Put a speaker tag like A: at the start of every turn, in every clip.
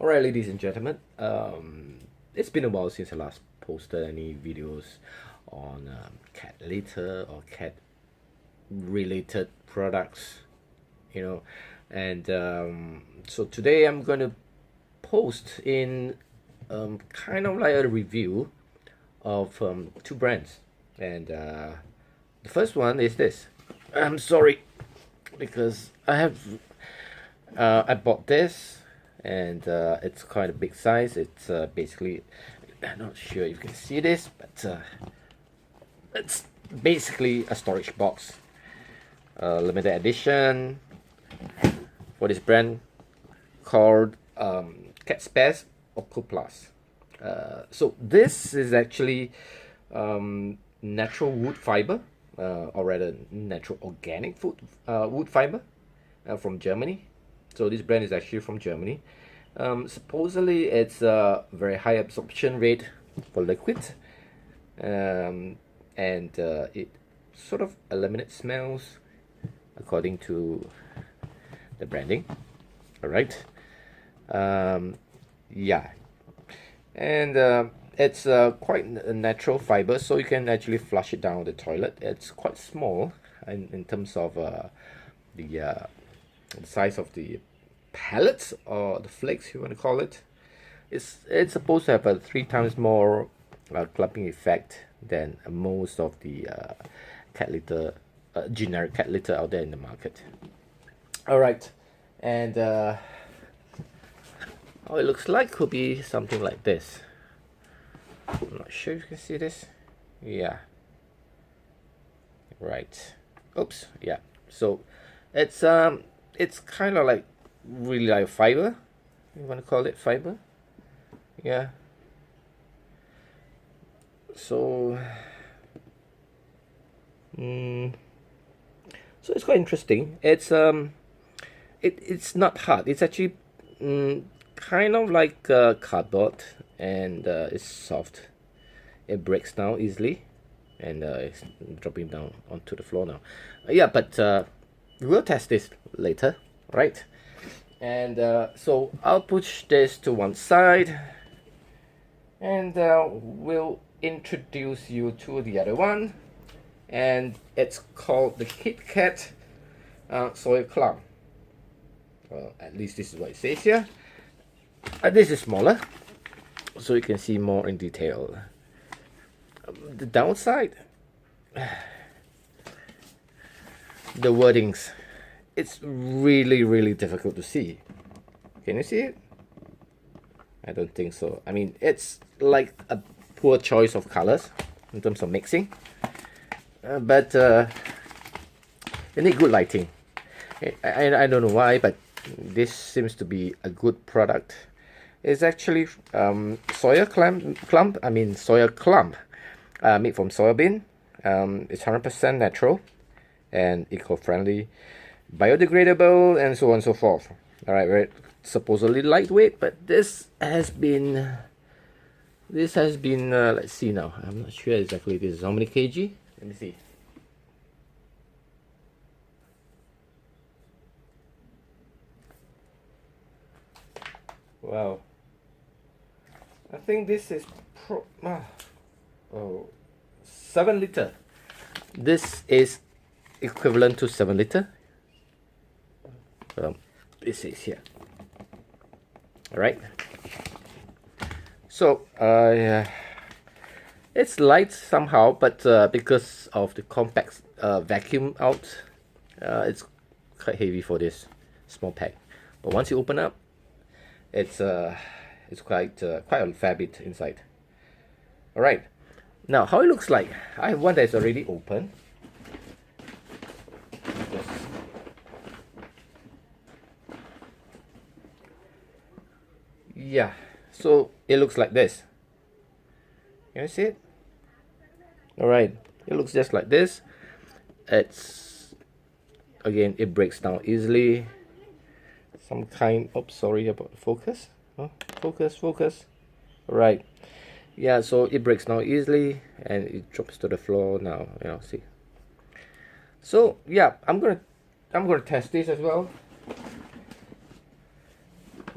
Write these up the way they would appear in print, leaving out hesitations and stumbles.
A: Alright, ladies and gentlemen, it's been a while since I last posted any videos on cat litter or cat related products, you know, and so today I'm going to post in kind of like a review of two brands, and the first one is this. I'm sorry because I bought this and it's quite a big size. It's basically, I'm not sure if you can see this, but it's basically a storage box, limited edition for this brand called Cat Spares Okoplus. So this is actually natural wood fiber, or rather natural organic wood fiber from Germany. So this brand is actually from Germany. Supposedly it's a very high absorption rate for liquid, and it sort of eliminates smells according to the branding. All right. Yeah, and it's quite a natural fiber, so you can actually flush it down the toilet. It's quite small in terms of the size of the pellets or the flakes, you want to call it. It's supposed to have a 3 times more clumping effect than most of the cat litter, generic cat litter out there in the market. All right, and how it looks like could be something like this. I'm not sure if you can see this. Yeah. Right. Oops. Yeah. So it's kind of like really like fiber. You want to call it fiber? Yeah. So so it's quite interesting. It's not hard. It's actually kind of like cardboard, and it's soft. It breaks down easily, and it's dropping down onto the floor now. Yeah, but we'll test this later, right? And so I'll push this to one side, and we'll introduce you to the other one, and it's called the Kit Kat Soya Clump. Well, at least this is what it says here. This is smaller, so you can see more in detail. The downside, the wordings, it's really difficult to see. Can you see it? I don't think so. I mean, it's like a poor choice of colors in terms of mixing, but you need good lighting. I don't know why, but this seems to be a good product. It's actually Soya Clump, made from soybean. It's 100% natural and eco-friendly, biodegradable, and so on and so forth. All right, right. Supposedly lightweight, but this has been let's see now. I'm not sure exactly this is how many kg. Let me see. Wow. I think this is 7 liter. This is equivalent to 7 liter. This is here. All right. So it's light somehow, but because of the compact vacuum out, it's quite heavy for this small pack. But once you open up, it's quite a fair bit inside. All right. Now, how it looks like? I have one that's already open. Yeah, so it looks like this. Can you see it? All right, it looks just like this. It's, again, it breaks down easily. Some kind, oops, sorry about the focus. Oh, focus. All right. Yeah, so it breaks down easily and it drops to the floor now. See. So yeah, I'm gonna test this as well.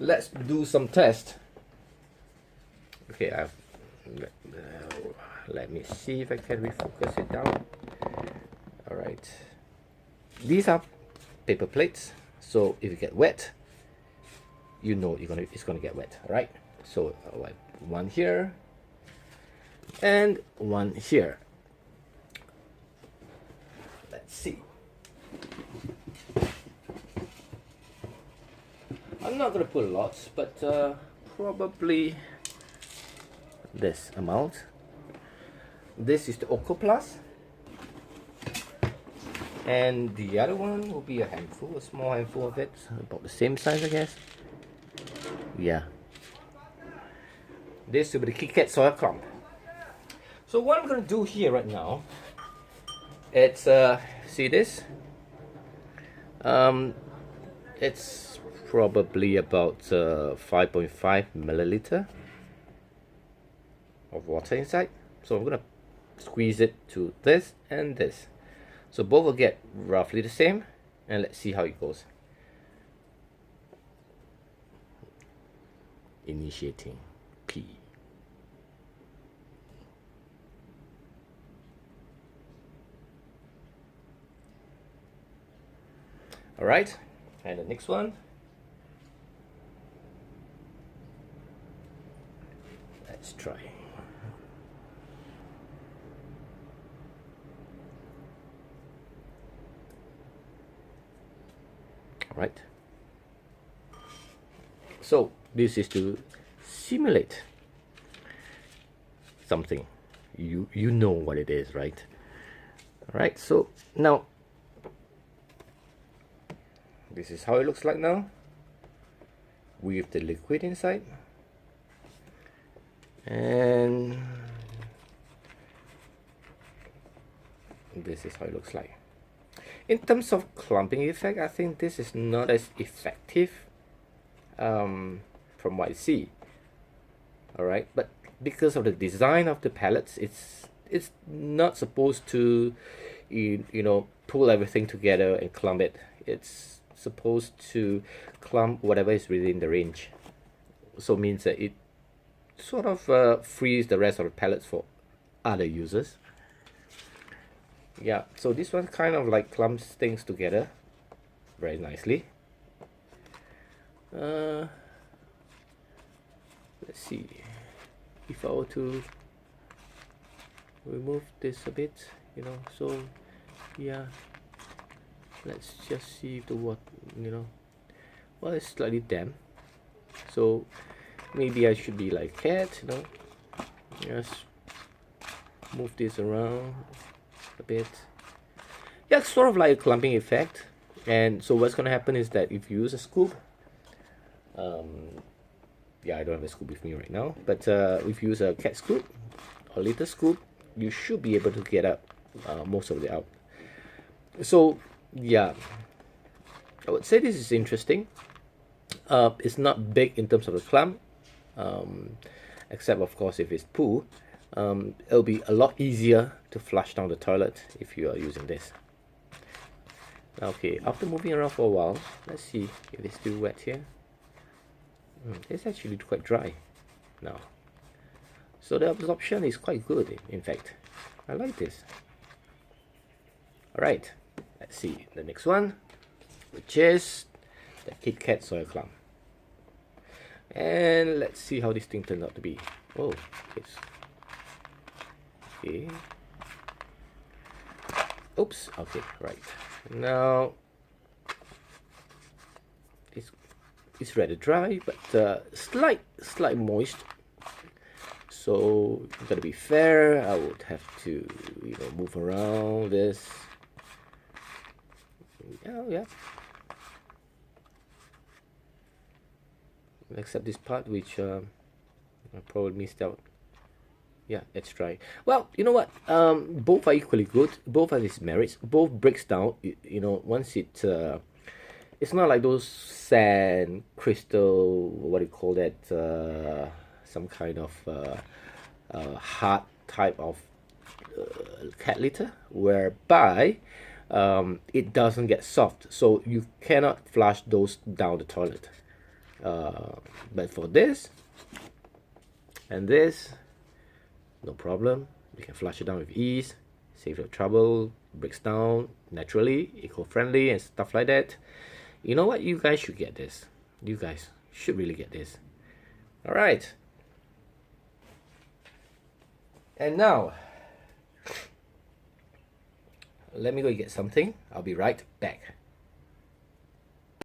A: let's do some test. Okay, let me see if I can refocus it down. All right, these are paper plates, so if you get wet, you know it's gonna get wet. All right, so like one here and one here. Let's see. I'm not gonna put lots, but probably this amount. This is the Okoplus, and the other one will be a handful, a small handful of it, about the same size, I guess. Yeah. This will be the KitKat Soya Clump. So what I'm gonna do here right now, it's see this? It's probably about 5.5 milliliter of water inside. So I'm gonna squeeze it to this and this. So both will get roughly the same, and let's see how it goes. Initiating P. All right, and the next one. Let's try. All right. So this is to simulate something. You know what it is, right? All right. So now this is how it looks like now, with the liquid inside. And this is how it looks like. In terms of clumping effect, I think this is not as effective from what I see. All right, but because of the design of the pellets, it's not supposed to you know, pull everything together and clump it. It's supposed to clump whatever is within the range. So it means that it sort of frees the rest of the pellets for other users. Yeah, so this one kind of like clumps things together very nicely. Let's see, if I were to remove this a bit, you know, so yeah, let's just see if the water, you know, well, it's slightly damp, so maybe I should be like cat, you know, just move this around a bit. Yeah, it's sort of like a clumping effect. And so what's gonna happen is that if you use a scoop, yeah, I don't have a scoop with me right now, but if you use a cat scoop or little scoop, you should be able to get up most of it out. So yeah, I would say this is interesting. It's not big in terms of the clump, except of course if it's poo. It'll be a lot easier to flush down the toilet if you are using this. Okay, after moving around for a while, let's see if it's still wet here. It's actually quite dry now, so the absorption is quite good. In fact, I like this. All right, let's see the next one, which is the KitKat Soya Clump. And let's see how this thing turns out to be. Oh, it's okay. Oops. Okay, right now it's rather dry, but slight moist. So gotta be fair, I would have to, you know, move around this. Oh yeah. Except this part, which I probably missed out. Yeah, it's dry. Well, you know what? Both are equally good. Both have its merits. Both breaks down. You know, once it, it's not like those sand, crystal, what do you call that? Some kind of hard type of cat litter, whereby it doesn't get soft, so you cannot flush those down the toilet. But for this and this, no problem. You can flush it down with ease, save your trouble, breaks down naturally, eco-friendly and stuff like that. You know what? You guys should get this. You guys should really get this. All right. And now, let me go get something. I'll be right back.